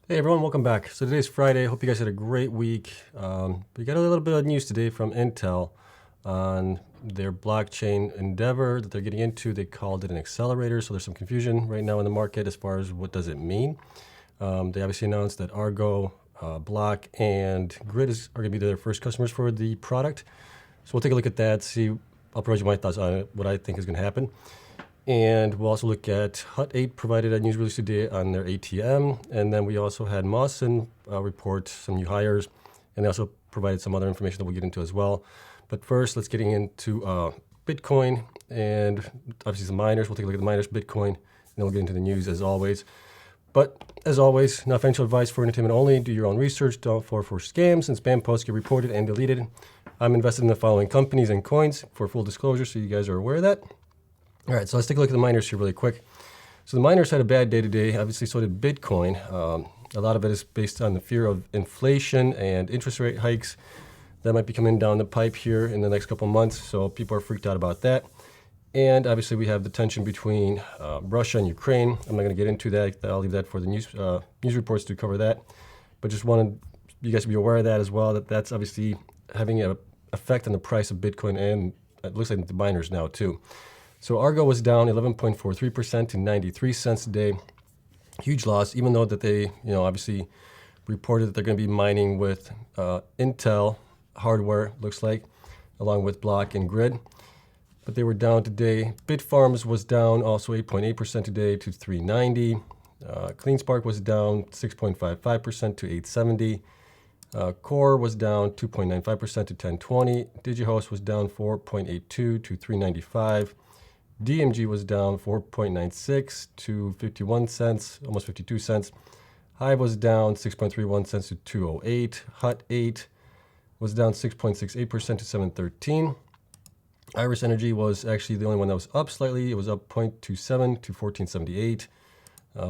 Hey everyone, welcome back. So today's Friday. Hope you guys had a great week. We got a little bit of news today from Intel on their blockchain endeavor that they're getting into. They called it an accelerator, so there's some confusion right now in the market as far as what does it mean. They obviously announced that Argo, Block, and Griid are going to be their first customers for the product. So we'll take a look at that, see, I'll provide you my thoughts on it, what I think is going to happen. And we'll also look at Hut 8 provided a news release today on their ATM. And then we also had Mawson report some new hires. And they also provided some other information that we'll get into as well. But first, let's get into Bitcoin and obviously the miners. We'll take a look at the miners, Bitcoin, and then we'll get into the news as always. But as always, not financial advice for entertainment only. Do your own research. Don't fall for scams and spam posts get reported and deleted. I'm invested in the following companies and coins for full disclosure, so you guys are aware of that. All right, so let's take a look at the miners here really quick. So the miners had a bad day today. Obviously, so did Bitcoin. A lot of it is based on the fear of inflation and interest rate hikes that might be coming down the pipe here in the next couple of months. So people are freaked out about that. And obviously, we have the tension between Russia and Ukraine. I'm not going to get into that. I'll leave that for the news reports to cover that. But just wanted you guys to be aware of that as well, that that's obviously having an effect on the price of Bitcoin, and it looks like the miners now too. So Argo was down 11.43% to 93 cents a day. Huge loss, even though that they, obviously reported that they're going to be mining with Intel hardware, looks like, along with Block and Griid. But they were down today. Bitfarms was down also 8.8% today to 390. CleanSpark was down 6.55% to 870. Core was down 2.95% to 1020. DigiHost was down 4.82 to 395. DMG was down 4.96 to 51 cents, almost 52 cents. Hive was down 6.31 cents to 208. Hut 8 was down 6.68% to 713. Iris Energy was actually the only one that was up slightly. It was up 0.27 to 1478.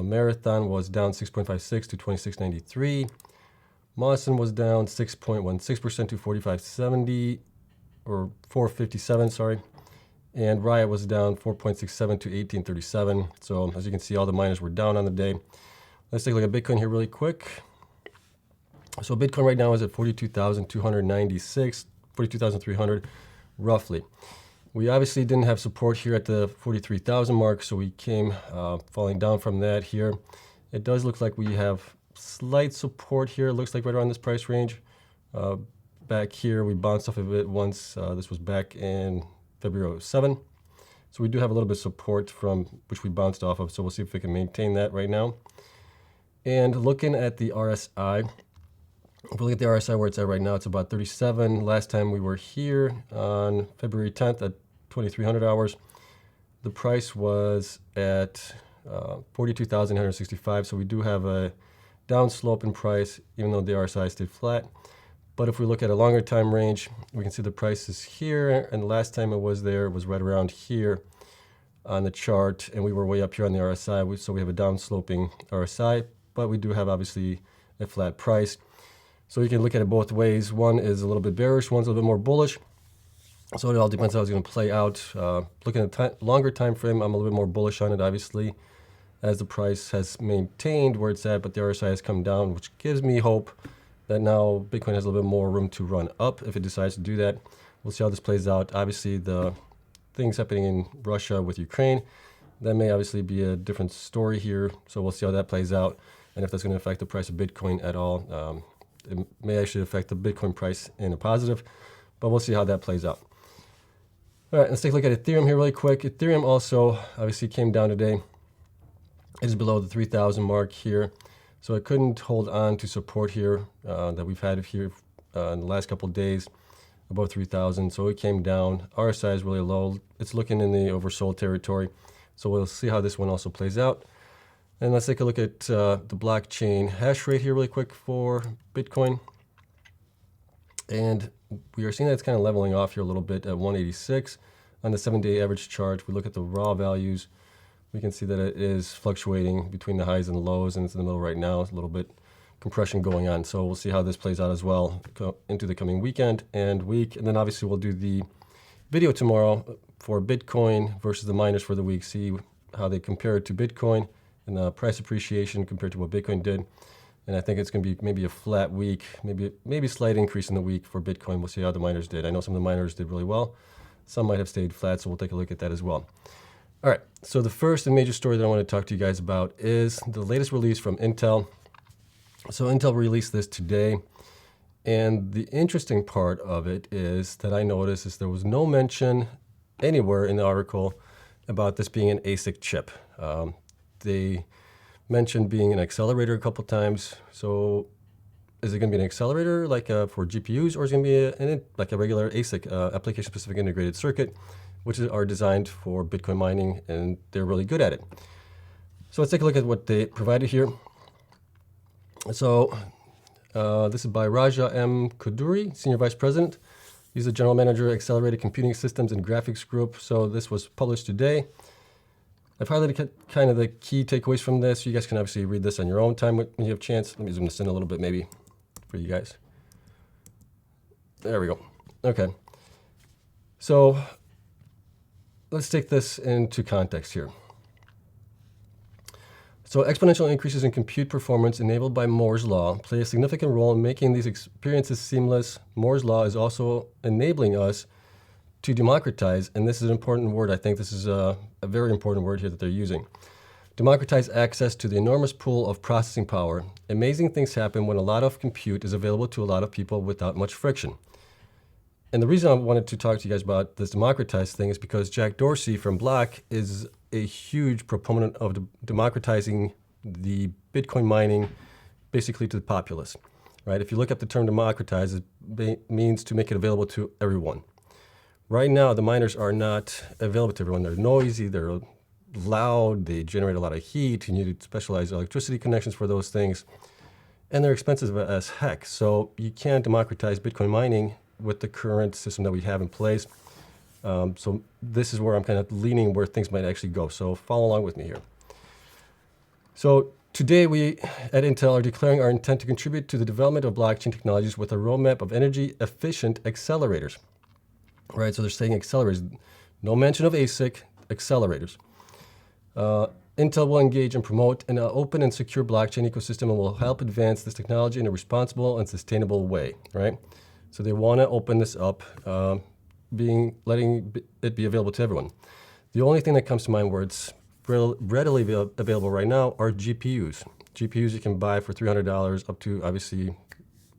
Marathon was down 6.56 to 2693. Mawson was down 6.16% to 4570, or 457, sorry. And Riot was down 4.67 to 1837. So as you can see, all the miners were down on the day. Let's take a look at Bitcoin here really quick. So Bitcoin right now is at 42,296, 42,300 roughly. We obviously didn't have support here at the 43,000 mark, so we came falling down from that here. It does look like we have slight support here. It looks like right around this price range. Back here, we bounced off of it once. This was back in February 7. So we do have a little bit of support from which we bounced off of. So we'll see if we can maintain that right now. And looking at the RSI, if we look at the RSI where it's at right now, it's about 37. Last time we were here on February 10th at 2300 hours, the price was at 42,165. So we do have a down slope in price, even though the RSI stayed flat. But if we look at a longer time range, we can see the price is here. And the last time it was there, it was right around here on the chart. And we were way up here on the RSI. So we have a down sloping RSI, but we do have obviously a flat price. So you can look at it both ways. One is a little bit bearish, one's a little bit more bullish. So it all depends how it's going to play out. Looking at the longer time frame, I'm a little bit more bullish on it, obviously, as the price has maintained where it's at, but the RSI has come down, which gives me hope that now Bitcoin has a little bit more room to run up if it decides to do that. We'll see how this plays out. Obviously, the things happening in Russia with Ukraine, that may obviously be a different story here. So we'll see how that plays out and if that's going to affect the price of Bitcoin at all. It may actually affect the Bitcoin price in a positive, but we'll see how that plays out. All right, let's take a look at Ethereum here really quick. Ethereum also obviously came down today. It is below the 3,000 mark here. So it couldn't hold on to support here that we've had here in the last couple of days, above 3,000. So it came down. RSI is really low. It's looking in the oversold territory. So we'll see how this one also plays out. And let's take a look at the blockchain hash rate here really quick for Bitcoin. And we are seeing that it's kind of leveling off here a little bit at 186 on the 7-day average chart. If we look at the raw values, we can see that it is fluctuating between the highs and the lows, and it's in the middle right now. It's a little bit compression going on. So we'll see how this plays out as well into the coming weekend and week. And then obviously we'll do the video tomorrow for Bitcoin versus the miners for the week, see how they compare to Bitcoin and the price appreciation compared to what Bitcoin did. And I think it's going to be maybe a flat week, maybe a slight increase in the week for Bitcoin. We'll see how the miners did. I know some of the miners did really well. Some might have stayed flat, so we'll take a look at that as well. All right, so the first and major story that I want to talk to you guys about is the latest release from Intel. So Intel released this today, and the interesting part of it is that I noticed is there was no mention anywhere in the article about this being an ASIC chip. They mentioned being an accelerator a couple times. So is it going to be an accelerator like for GPUs, or is it going to be like a regular ASIC, application-specific integrated circuit, which are designed for Bitcoin mining, and they're really good at it. So let's take a look at what they provided here. So this is by Raja M. Kuduri, Senior Vice President. He's the General Manager, Accelerated Computing Systems and Graphics Group. So this was published today. I've highlighted kind of the key takeaways from this. You guys can obviously read this on your own time when you have a chance. Let me zoom this in a little bit maybe for you guys. There we go. Okay. So let's take this into context here. So exponential increases in compute performance enabled by Moore's Law play a significant role in making these experiences seamless. Moore's Law is also enabling us to democratize, and this is an important word. I think this is a very important word here that they're using. Democratize access to the enormous pool of processing power. Amazing things happen when a lot of compute is available to a lot of people without much friction. And the reason I wanted to talk to you guys about this democratize thing is because Jack Dorsey from Block is a huge proponent of democratizing the Bitcoin mining basically to the populace, right? If you look up the term democratize, it means to make it available to everyone. Right now, the miners are not available to everyone. They're noisy, they're loud, they generate a lot of heat, you need specialized electricity connections for those things, and they're expensive as heck. So you can't democratize Bitcoin mining with the current system that we have in place. So this is where I'm kind of leaning where things might actually go. So follow along with me here. So today we at Intel are declaring our intent to contribute to the development of blockchain technologies with a roadmap of energy efficient accelerators. Right, so they're saying accelerators. No mention of ASIC, accelerators. Intel will engage and promote an open and secure blockchain ecosystem and will help advance this technology in a responsible and sustainable way, right? So they want to open this up, letting it be available to everyone. The only thing that comes to mind where it's readily available right now are GPUs. GPUs you can buy for $300 up to obviously,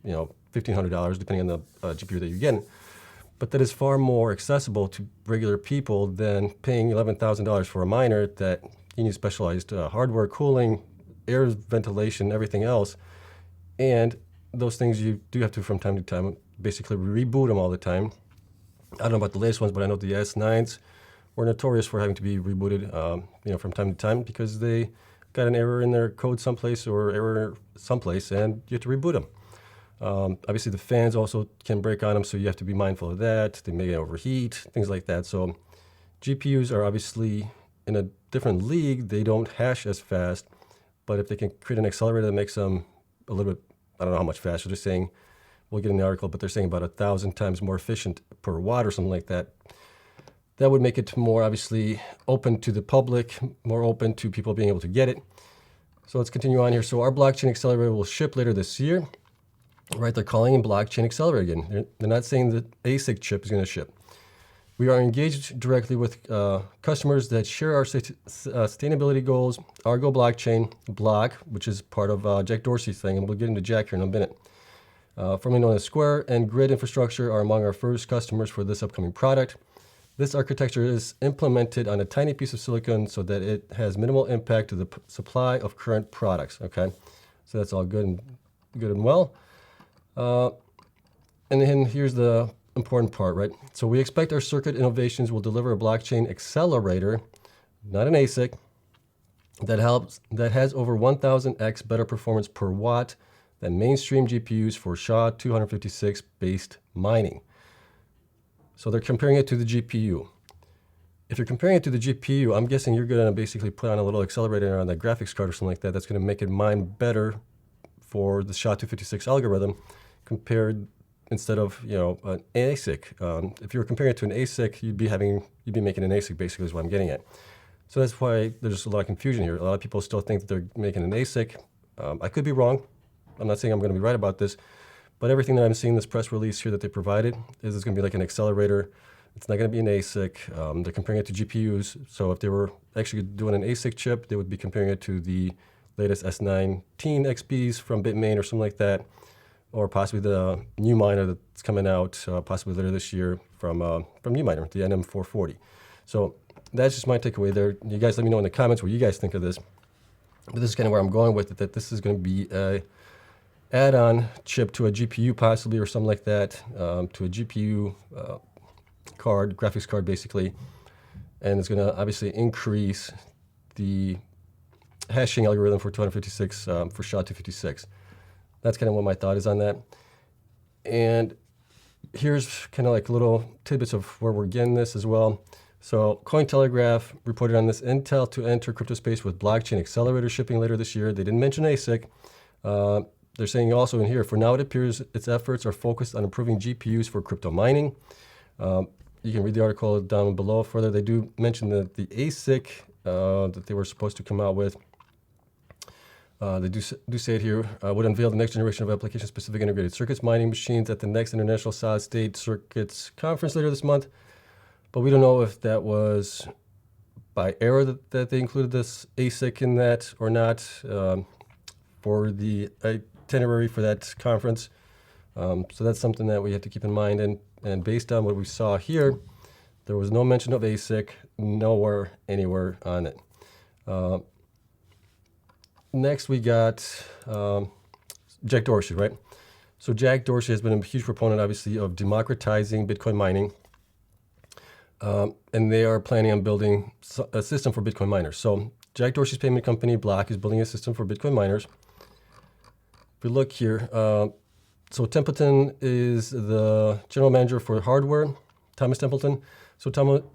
$1,500 depending on the GPU that you're getting. But that is far more accessible to regular people than paying $11,000 for a miner that you need specialized hardware, cooling, air ventilation, everything else. And those things you do have to, from time to time, basically reboot them all the time. I don't know about the latest ones, but I know the S9s were notorious for having to be rebooted, from time to time because they got an error in their code someplace or error someplace, and you have to reboot them. Obviously, the fans also can break on them, so you have to be mindful of that. They may overheat, things like that. So GPUs are obviously in a different league. They don't hash as fast, but if they can create an accelerator that makes them a little bit, I don't know how much faster, they're saying, we'll get in the article, but they're saying about 1,000 times more efficient per watt or something like that. That would make it more obviously open to the public, more open to people being able to get it. So let's continue on here. So our blockchain accelerator will ship later this year. Right, they're calling it blockchain accelerator again. They're not saying the ASIC chip is going to ship. We are engaged directly with customers that share our sustainability goals. Argo blockchain, Block, which is part of Jack Dorsey's thing, and we'll get into Jack here in a minute. Formerly known as Square, and Griid infrastructure are among our first customers for this upcoming product. This architecture is implemented on a tiny piece of silicon so that it has minimal impact to the supply of current products. Okay, so that's all good and well. And then here's the important part, right? So we expect our circuit innovations will deliver a blockchain accelerator, not an ASIC, that has over 1,000x better performance per watt than mainstream GPUs for SHA-256 based mining. So they're comparing it to the GPU. If you're comparing it to the GPU, I'm guessing you're going to basically put on a little accelerator on the graphics card or something like that. That's going to make it mine better for the SHA-256 algorithm compared instead of an ASIC. If you were comparing it to an ASIC, you'd be making an ASIC basically is what I'm getting at. So that's why there's a lot of confusion here. A lot of people still think that they're making an ASIC. I could be wrong. I'm not saying I'm going to be right about this, but everything that I'm seeing this press release here that they provided is it's going to be like an accelerator. It's not going to be an ASIC. They're comparing it to GPUs. So if they were actually doing an ASIC chip, they would be comparing it to the latest S19 XPs from Bitmain or something like that, or possibly the new miner that's coming out possibly later this year from new miner, the NM440. So that's just my takeaway there. You guys let me know in the comments what you guys think of this. But this is kind of where I'm going with it, that this is going to be a add-on chip to a GPU possibly or something like that, to a GPU card, graphics card basically. And it's going to obviously increase the hashing algorithm for 256 for SHA-256. That's kind of what my thought is on that. And here's kind of like little tidbits of where we're getting this as well. So Cointelegraph reported on this: Intel to enter crypto space with blockchain accelerator shipping later this year. They didn't mention ASIC. They're saying also in here, for now it appears its efforts are focused on improving GPUs for crypto mining. You can read the article down below further. They do mention that the ASIC that they were supposed to come out with, they do say it here, would unveil the next generation of application-specific integrated circuits mining machines at the next International Solid-State Circuits Conference later this month. But we don't know if that was by error that they included this ASIC in that or not for the itinerary for that conference. So that's something that we have to keep in mind. And based on what we saw here, there was no mention of ASIC nowhere, anywhere on it. Next, we got Jack Dorsey, right? So Jack Dorsey has been a huge proponent, obviously, of democratizing Bitcoin mining. And they are planning on building a system for Bitcoin miners. So Jack Dorsey's payment company, Block, is building a system for Bitcoin miners. If we look here, so Templeton is the general manager for hardware, Thomas Templeton. So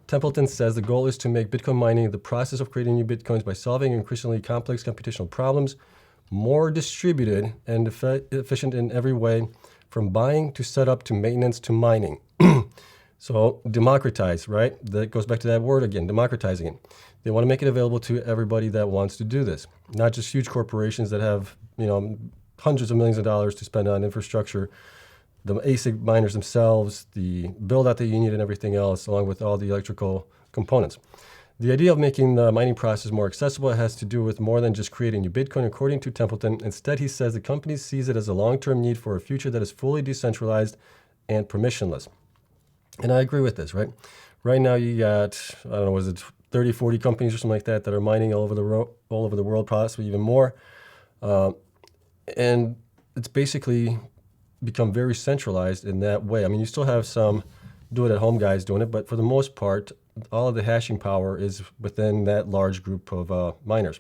Templeton says the goal is to make Bitcoin mining, the process of creating new Bitcoins by solving increasingly complex computational problems, more distributed and efficient in every way, from buying to setup to maintenance to mining. So democratize, right? That goes back to that word again, democratizing it. They want to make it available to everybody that wants to do this, not just huge corporations that have, hundreds of millions of dollars to spend on infrastructure, the ASIC miners themselves, the build out that you need and everything else, along with all the electrical components. The idea of making the mining process more accessible has to do with more than just creating new Bitcoin, according to Templeton. Instead, he says the company sees it as a long-term need for a future that is fully decentralized and permissionless. And I agree with this, right? Right now you got, I don't know, was it 30, 40 companies or something like that are mining all over the world, possibly even more. And it's basically become very centralized in that way. I mean, you still have some do-it-at-home guys doing it, but for the most part, all of the hashing power is within that large group of miners.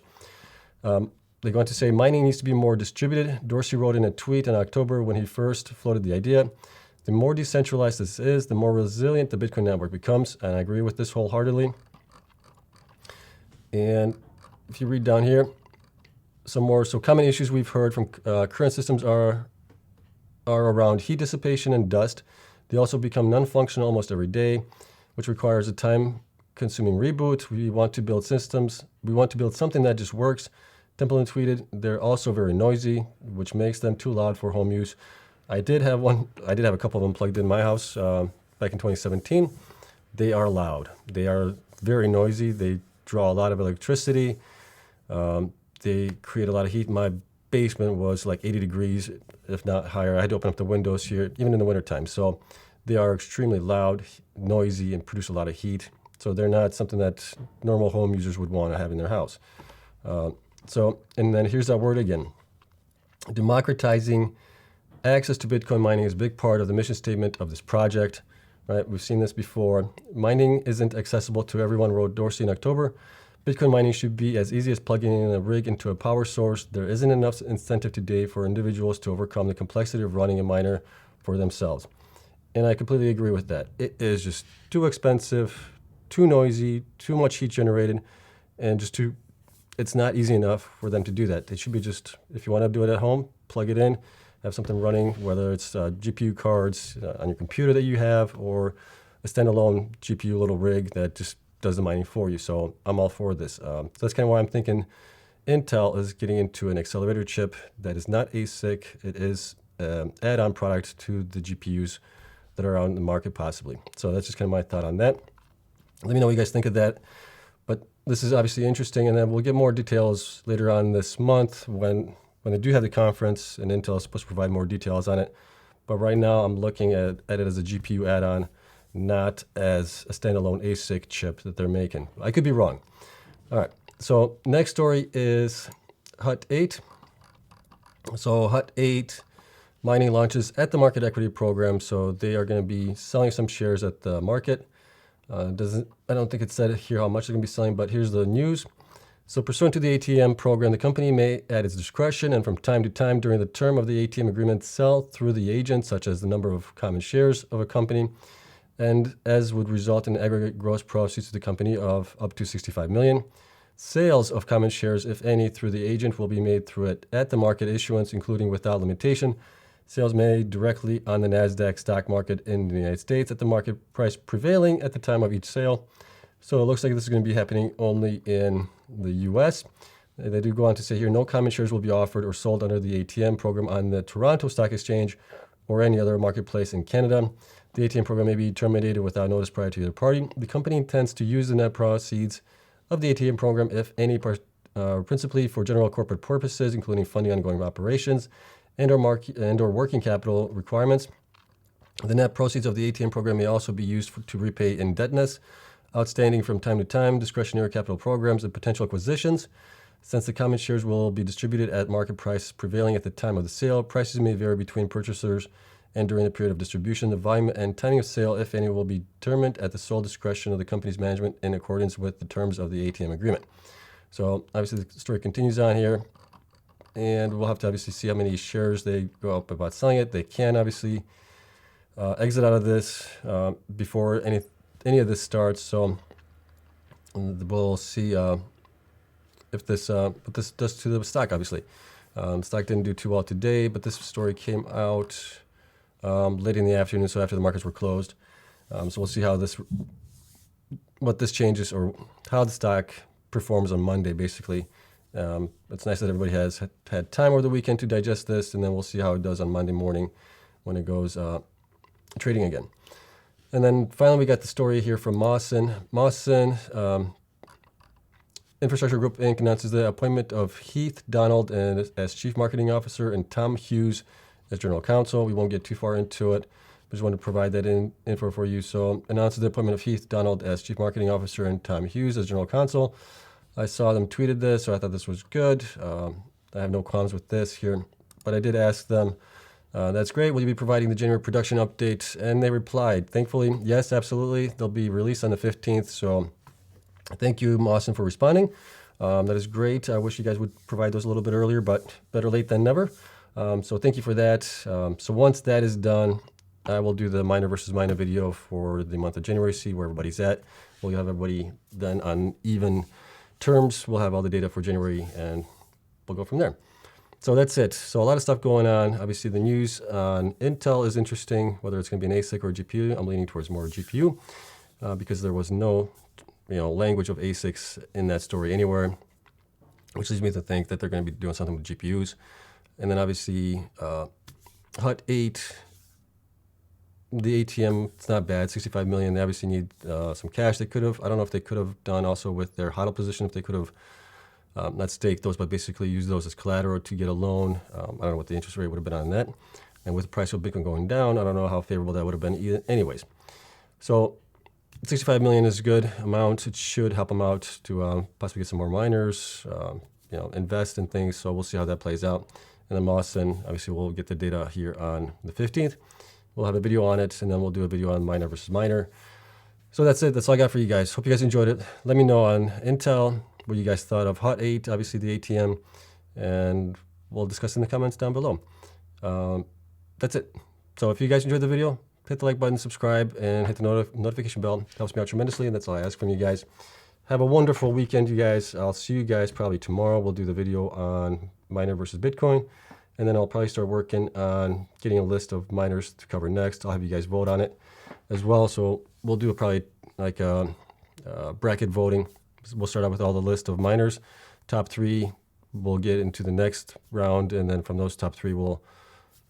They go on to say mining needs to be more distributed. Dorsey wrote in a tweet in October when he first floated the idea: the more decentralized this is, the more resilient the Bitcoin network becomes. And I agree with this wholeheartedly. And if you read down here, some more. So common issues we've heard from current systems are around heat dissipation and dust. They also become non-functional almost every day, which requires a time-consuming reboot. We want to build systems. We want to build something that just works. Templeton tweeted, they're also very noisy, which makes them too loud for home use. I did have a couple of them plugged in my house back in 2017. They are loud. They are very noisy. They draw a lot of electricity. They create a lot of heat. My basement was like 80 degrees, if not higher. I had to open up the windows here, even in the wintertime. So they are extremely loud, noisy, and produce a lot of heat. So they're not something that normal home users would want to have in their house. And then here's that word again. Democratizing access to Bitcoin mining is a big part of the mission statement of this project. Right? We've seen this before. Mining isn't accessible to everyone, wrote Dorsey in October. Bitcoin mining should be as easy as plugging in a rig into a power source. There isn't enough incentive today for individuals to overcome the complexity of running a miner for themselves. And I completely agree with that. It is just too expensive, too noisy, too much heat generated, and it's not easy enough for them to do that. They should be just, if you want to do it at home, plug it in, have something running, whether it's GPU cards on your computer that you have, or a standalone GPU little rig that just does the mining for you. So I'm all for this. So that's kind of why I'm thinking Intel is getting into an accelerator chip that is not ASIC. It is an add-on product to the GPUs that are on the market possibly. So that's just kind of my thought on that. Let me know what you guys think of that. But this is obviously interesting, and then we'll get more details later on this month when they do have the conference, and Intel is supposed to provide more details on it. But right now I'm looking at it as a GPU add-on, not as a standalone ASIC chip that they're making. I could be wrong. All right, so next story is Hut 8. So Hut 8 mining launches at the market equity program, so they are going to be selling some shares at the market. I don't think it said here how much they're going to be selling, but here's the news. So pursuant to the ATM program, the company may, at its discretion and from time to time during the term of the ATM agreement, sell through the agent, such as the number of common shares of a company, and as would result in aggregate gross proceeds to the company of up to $65 million. Sales of common shares, if any, through the agent will be made through it at the market issuance, including without limitation. Sales made directly on the NASDAQ stock market in the United States at the market price prevailing at the time of each sale. So it looks like this is going to be happening only in the U.S. They do go on to say here, no common shares will be offered or sold under the ATM program on the Toronto Stock Exchange or any other marketplace in Canada. The ATM program may be terminated without notice prior to either party. The company intends to use the net proceeds of the ATM program, if any, principally for general corporate purposes, including funding ongoing operations and or working capital requirements. The net proceeds of the ATM program may also be used to repay indebtedness outstanding from time to time, discretionary capital programs, and potential acquisitions. Since the common shares will be distributed at market price prevailing at the time of the sale, prices may vary between purchasers and during the period of distribution. The volume and timing of sale, if any, will be determined at the sole discretion of the company's management in accordance with the terms of the ATM agreement. So obviously the story continues on here, and we'll have to obviously see how many shares they go up about selling it. They can obviously exit out of this before any of this starts. So we'll see if this what this does to the stock. Obviously, the stock didn't do too well today, but this story came out late in the afternoon, so after the markets were closed. So we'll see how what this changes, or how the stock performs on Monday. Basically, it's nice that everybody has had time over the weekend to digest this, and then we'll see how it does on Monday morning when it goes trading again. And then finally, we got the story here from Mawson. Mawson Infrastructure Group Inc. announces the appointment of Heath Donald as Chief Marketing Officer and Tom Hughes as General Counsel. We won't get too far into it. I just wanted to provide that info for you. So announces the appointment of Heath Donald as Chief Marketing Officer and Tom Hughes as General Counsel. I saw them tweeted this, so I thought this was good. I have no qualms with this here, but I did ask them, that's great. Will you be providing the January production update? And they replied, thankfully, yes, absolutely. They'll be released on the 15th. So thank you, Mawson, for responding. That is great. I wish you guys would provide those a little bit earlier, but better late than never. So thank you for that. So once that is done, I will do the miner versus miner video for the month of January, see where everybody's at. We'll have everybody then on even terms. We'll have all the data for January, and we'll go from there. So that's it. So a lot of stuff going on. Obviously, the news on Intel is interesting, whether it's going to be an ASIC or a GPU. I'm leaning towards more GPU because there was no language of ASICs in that story anywhere, which leads me to think that they're going to be doing something with GPUs. And then obviously, Hut 8, the ATM, it's not bad, 65 million. They obviously need some cash. They could have, I don't know if they could have done also with their HODL position, if they could have not stake those, but basically use those as collateral to get a loan. I don't know what the interest rate would have been on that. And with the price of Bitcoin going down, I don't know how favorable that would have been either. Anyways, so 65 million is a good amount. It should help them out to possibly get some more miners, invest in things. So we'll see how that plays out. And then Mawson, obviously we'll get the data here on the 15th. We'll have a video on it, and then we'll do a video on miner versus miner. So that's it. That's all I got for you guys. Hope you guys enjoyed it. Let me know on Intel what you guys thought of Hut 8, obviously the ATM, and we'll discuss in the comments down below. That's it. So if you guys enjoyed the video, hit the like button, subscribe, and hit the notification bell. It helps me out tremendously, and that's all I ask from you guys. Have a wonderful weekend, you guys. I'll see you guys probably tomorrow. We'll do the video on miner versus Bitcoin, and then I'll probably start working on getting a list of miners to cover next. I'll have you guys vote on it as well. So we'll do probably like a bracket voting. We'll start out with all the list of miners, top 3 we'll get into the next round, and then from those top 3, we'll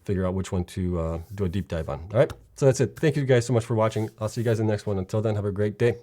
figure out which one to do a deep dive on. All right, so that's it. Thank you guys so much for watching. I'll see you guys in the next one. Until then, have a great day.